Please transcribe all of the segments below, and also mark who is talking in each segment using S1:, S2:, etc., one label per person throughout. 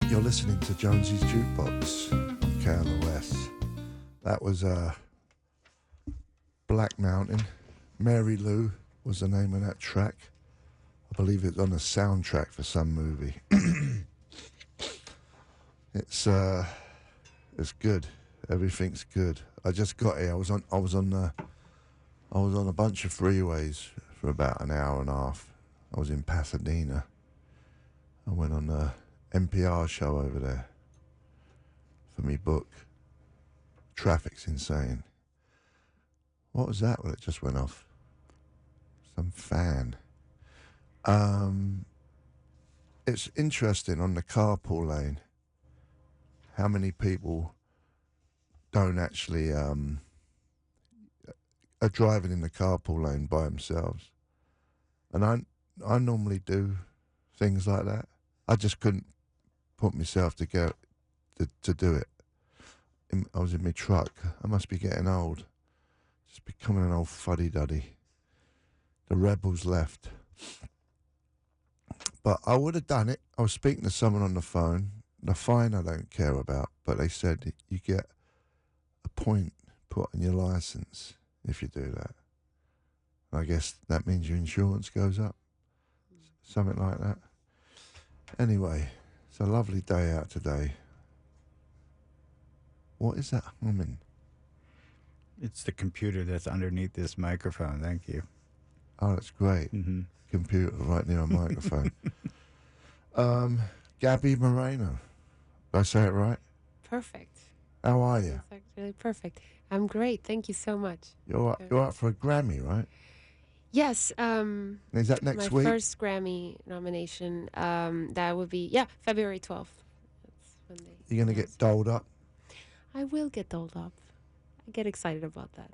S1: You're listening to Jonesy's Jukebox on KLOS. That was Black Mountain. Mary Lou was the name of that track. I believe it's on a soundtrack for some movie. It's good. Everything's good. I just got here. I was on a bunch of freeways for about an hour and a half. I was in Pasadena. I went on a NPR show over there for me book. Traffic's insane. What was that when it just went off? Some fan. It's interesting on the carpool lane how many people don't actually are driving in the carpool lane by themselves. And I normally do things like that. I just couldn't put myself to do it. I was in my truck. I must be getting old. Just becoming an old fuddy-duddy. The rebels left. But I would have done it. I was speaking to someone on the phone. The fine I don't care about, but they said you get a point put on your license if you do that. I guess that means your insurance goes up. Something like that. Anyway, it's a lovely day out today. What is that humming?
S2: It's the computer that's underneath this microphone. Thank you.
S1: Oh, that's great.
S2: Mm-hmm.
S1: Computer right near a microphone. Gaby Moreno. Did I say it right?
S3: Perfect.
S1: How are you?
S3: That's actually perfect. I'm great. Thank you so much.
S1: You're up for a Grammy, right?
S3: Yes.
S1: Is that next
S3: my
S1: week?
S3: first Grammy nomination. That would be February 12th. That's when they.
S1: You're gonna get doled up.
S3: I will get doled up. I get excited about that.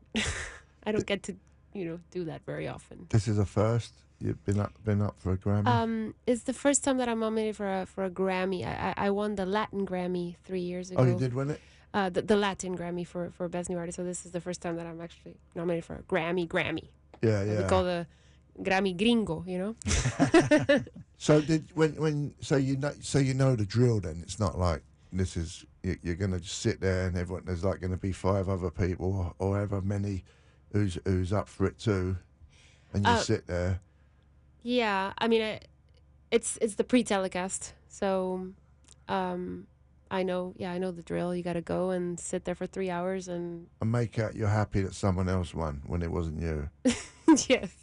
S3: I don't get to, do that very often.
S1: This is a first. You've been up for a Grammy.
S3: It's the first time that I'm nominated for a Grammy. I won the Latin Grammy 3 years ago.
S1: Oh, you did win it?
S3: The Latin Grammy for Best New Artist. So this is the first time that I'm actually nominated for a Grammy.
S1: Yeah.
S3: We call the Grammy Gringo,
S1: So you know the drill. Then it's not like this is you're gonna just sit there and there's like gonna be 5 other people or however many who's up for it too, and you sit there.
S3: Yeah, I mean, it's the pre-telecast, so I know the drill. You got to go and sit there for 3 hours and
S1: make out you're happy that someone else won when it wasn't you.
S3: Yes.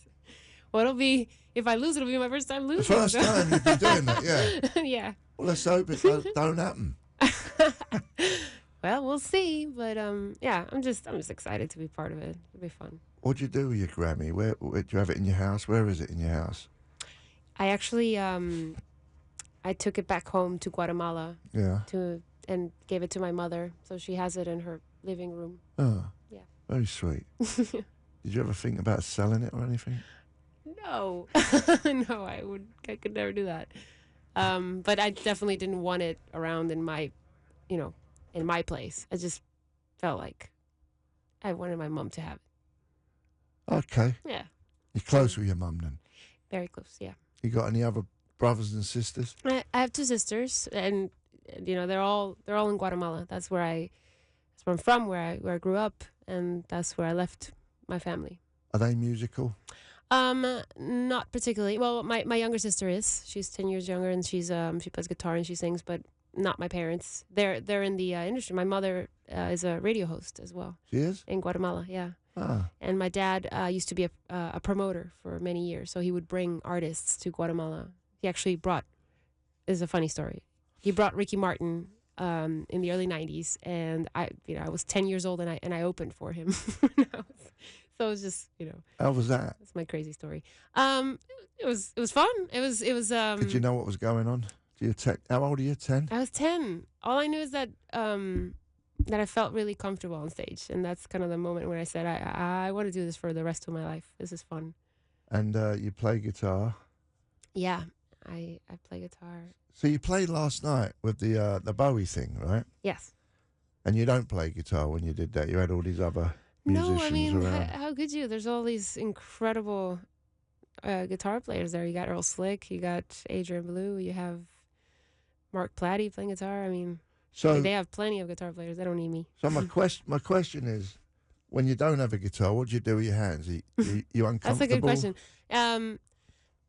S3: Well, it'll be, if I lose, it'll be my first time losing.
S1: The first time you've been doing that, yeah.
S3: Yeah.
S1: Well, let's hope it don't happen.
S3: Well, we'll see, but yeah, I'm just excited to be part of it. It'll be fun.
S1: What do you do with your Grammy? Where do you have it in your house? Where is it in your house?
S3: I actually I took it back home to Guatemala.
S1: Yeah.
S3: And gave it to my mother, so she has it in her living room.
S1: Oh.
S3: Yeah.
S1: Very sweet. Did you ever think about selling it or anything?
S3: No. No, I could never do that. But I definitely didn't want it around in my place. I just felt like I wanted my mom to have it.
S1: Okay.
S3: Yeah.
S1: You're close with your mum then?
S3: Very close, yeah.
S1: You got any other brothers and sisters?
S3: I have 2 sisters, and they're all in Guatemala. That's where I'm from, where I grew up, and that's where I left my family.
S1: Are they musical?
S3: Not particularly. Well, my younger sister is. She's 10 years younger, and she plays guitar and she sings, but not my parents. They're in the industry. My mother is a radio host as well.
S1: She is?
S3: In Guatemala, yeah.
S1: Ah.
S3: And my dad used to be a promoter for many years, so he would bring artists to Guatemala. He actually this is a funny story. He brought Ricky Martin in the early 90s, and I was 10 years old, and I opened for him. So it was just,
S1: How was that?
S3: That's my crazy story. It was fun. It was.
S1: Did you know what was going on? How old are you? 10?
S3: I was 10. All I knew is that that I felt really comfortable on stage, and that's kind of the moment when I said, I want to do this for the rest of my life. This is fun.
S1: And you play guitar?
S3: Yeah, I play guitar.
S1: So you played last night with the Bowie thing, right?
S3: Yes.
S1: And you don't play guitar when you did that. You had all these other musicians
S3: No, I mean,
S1: around.
S3: how could you? There's all these incredible guitar players there. You got Earl Slick, you got Adrian Belew, you have Mark Platty playing guitar. I mean,
S1: So,
S3: they have plenty of guitar players. They don't need me.
S1: so my question is, when you don't have a guitar, what do you do with your hands? You uncomfortable?
S3: That's a good question.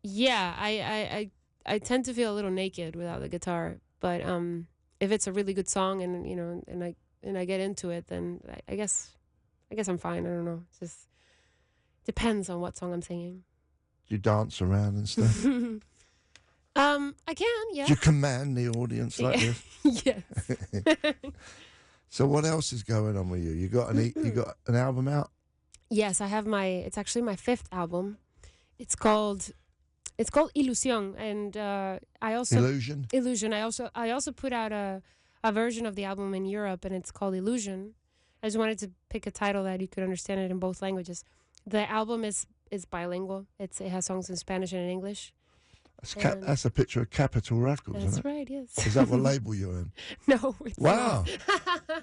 S3: Yeah, I tend to feel a little naked without the guitar, but if it's a really good song and and I get into it, then I guess I'm fine. I don't know. It just depends on what song I'm singing.
S1: Do you dance around and stuff?
S3: I can, yeah.
S1: Do you command the audience like this?
S3: Yes.
S1: So what else is going on with you? You got an album out?
S3: Yes, I have it's actually my 5th album. It's called Ilusión, and I also
S1: Illusion.
S3: I also put out a version of the album in Europe, and it's called Illusion. I just wanted to pick a title that you could understand it in both languages. The album is bilingual. It has songs in Spanish and in English.
S1: That's a picture of Capitol Records,
S3: That's
S1: isn't it?
S3: right, yes.
S1: Is that what label you're in?
S3: No, it's
S1: Wow.
S3: not.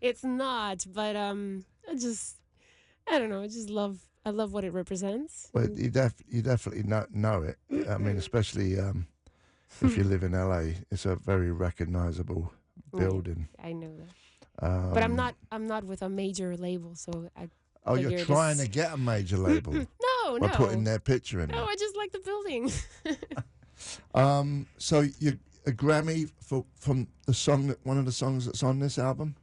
S3: It's not, but I don't know. I love what it represents.
S1: Well, you definitely know it. I mean, especially if you live in LA, it's a very recognizable building.
S3: I know that. But I'm not with a major label, so I.
S1: Oh, you're trying to get a major label?
S3: No.
S1: By putting their picture in.
S3: No, I just like the building.
S1: So you a Grammy from one of the songs that's on this album?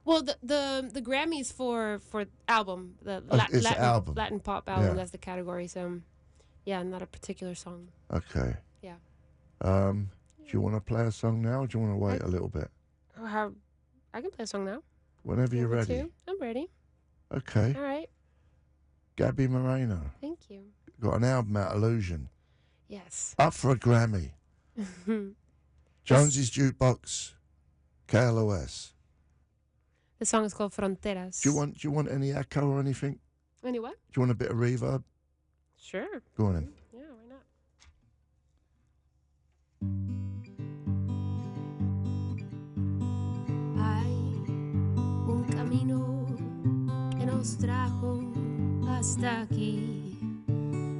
S3: Well, the Grammys for album, Latin pop album.
S1: Yeah.
S3: That's the category. So, yeah, not a particular song.
S1: Okay.
S3: Yeah.
S1: Do you want to play a song now, or do you want to wait a little bit?
S3: I can play a song now.
S1: Whenever you're ready.
S3: I'm ready.
S1: Okay.
S3: All right.
S1: Gaby Moreno.
S3: Thank you.
S1: Got an album out, Illusion.
S3: Yes.
S1: Up for a Grammy. Jonesy's Jukebox, KLOS.
S3: The song is called Fronteras.
S1: Do you want any echo or anything?
S3: Any what?
S1: Do you want a bit of reverb?
S3: Sure.
S1: Go on then.
S3: Yeah, why not?
S4: Hay un camino que nos trajo hasta aquí.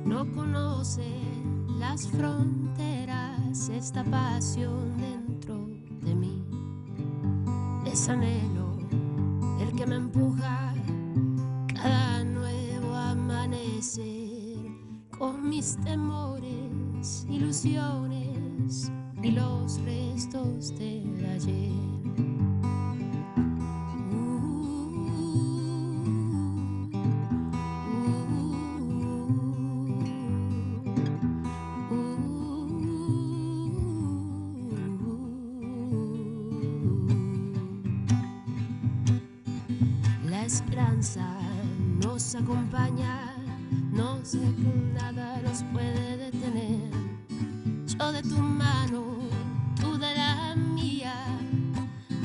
S4: No conoce las fronteras, esta pasión dentro de mí. Es anhelo el que me empuja cada nuevo amanecer, con mis temores, ilusiones y los restos del ayer. La esperanza nos acompaña, no sé que nada nos puede detener. Yo de tu mano, tú de la mía,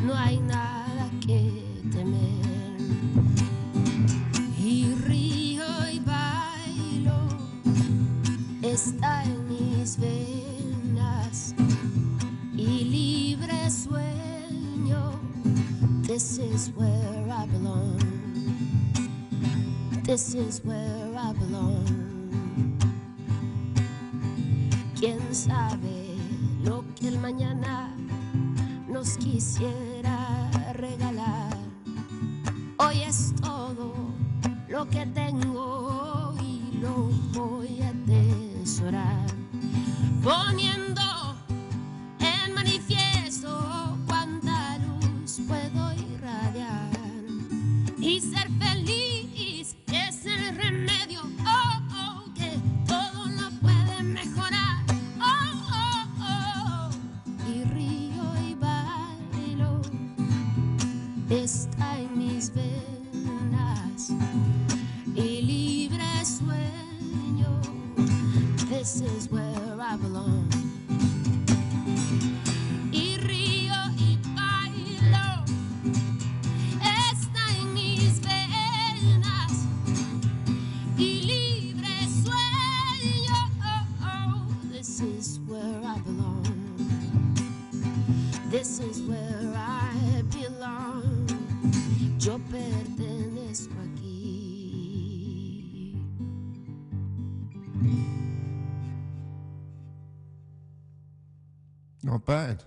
S4: no hay nada que temer. Y río y bailo, está en mis venas, y libre sueño. This is where I belong. This is where I belong. ¿Quién sabe lo que el mañana nos quisiera regalar? Hoy es todo lo que tengo y lo voy a atesorar, poniendo en manifiesto cuánta luz puedo irradiar y ser feliz es el remedio. Oh, oh, que todo lo puede mejorar. Oh, oh, oh. Y río y bailo, está en mis venas, y libre sueño. This is where I belong. Y río y bailo, está en mis venas, y libre sueño. Oh, oh. This is where I belong. This is where I belong. Yo pertenezco aquí.
S1: Not bad.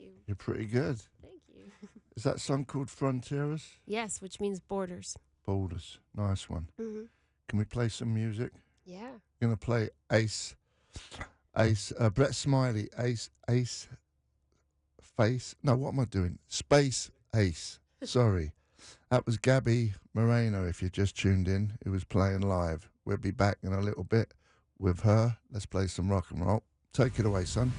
S3: you.
S1: You're pretty good.
S3: Thank you.
S1: Is that song called Frontieras?
S3: Yes, which means borders.
S1: Boulders. Nice one.
S3: Hmm.
S1: Can we play some music?
S3: Yeah.
S1: Gonna play Brett Smiley, Ace, Face. No, what am I doing? Space Ace. Sorry. That was Gaby Moreno, if you just tuned in, who was playing live. We'll be back in a little bit with her. Let's play some rock and roll. Take it away, son.